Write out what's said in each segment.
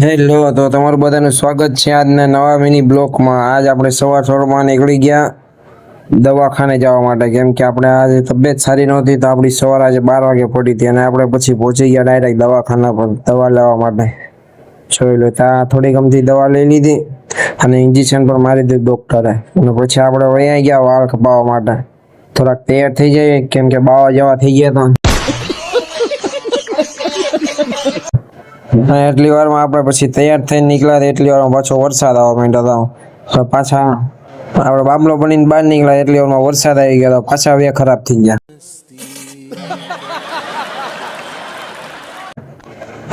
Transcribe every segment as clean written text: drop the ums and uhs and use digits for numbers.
Hello, તો તમારું બધાનું સ્વાગત છે આજના નવા મિની બ્લોકમાં. આજ આપણે સવારમાં નીકળી ગયા દવાખાને જવા માટે, કેમ કે આપણે આજે તબિયત સારી નહોતી તો આપણી સવાર આજે 12 વાગે પડી હતી અને આપણે પછી પહોંચી ગયા ડાયરેક્ટ દવાખાના પર દવા લેવા માટે. જોઈ લો, ત્યાં થોડી ગમતી દવા લઈ લીધી અને ઇન્જેક્શન પણ મારી દીધું ડૉક્ટરે. અને પછી આપણે વયા ગયા વાળ કપાવવા માટે. થોડાક તૈયાર થઈ જાય કેમ કે બાવા જેવા થઈ ગયા હતા. એટલી વારમાં આપણે પછી તૈયાર થઈને નીકળ્યા, એટલી વારમાં પાછો વરસાદ આવવા માંડ્યો હતો. પાછા આપણે બાબલો બનીને બહાર નીકળ્યા, એટલી વારમાં વરસાદ આવી ગયો, પાછા વે ખરાબ થઈ ગયા.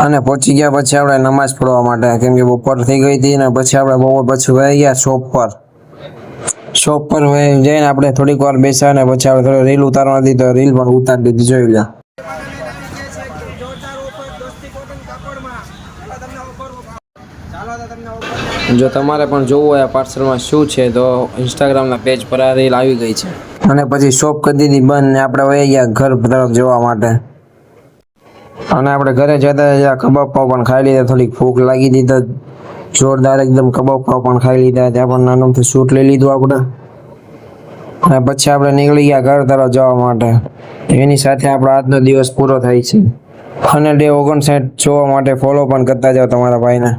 અને પહોંચી ગયા પછી આપણે નમાઝ પઢવા માટે, કેમ કે બપોર થઈ ગઈ હતી ને પછી આપણે બપોર પછી વહી ગયા શોપ પર જઈને આપણે થોડીક વાર બેસ્યા અને પછી આપણે થોડી રીલ ઉતારવા હતી તો રીલ પણ ઉતારી દીધી. જોઈ લો. જો તમારે પણ જોવું હોય આ પાર્સલમાં શું છે તો ઇન્સ્ટાગ્રામના પેજ પર આ રીલ આવી ગઈ છે. અને પછી શોપ કરી દીધી બંધ ને આપણે વહી ગયા ઘર તરફ જવા માટે. અને આપણે ઘરે જતા કબાબ પાવ પણ ખાઈ લીધા, થોડીક ભૂખ લાગી દીધા જોરદાર એકદમ. કબાબ પાવ પણ ખાઈ લીધા, ત્યાં પણ નાનમથી શૂટ લઈ લીધું આપણે. અને પછી આપણે નીકળી ગયા ઘર તરફ જવા માટે. એની સાથે આપણો આજનો દિવસ પૂરો થાય છે. અને ડે 59 જોવા માટે ફોલો પણ કરતા જાઓ તમારા ભાઈને.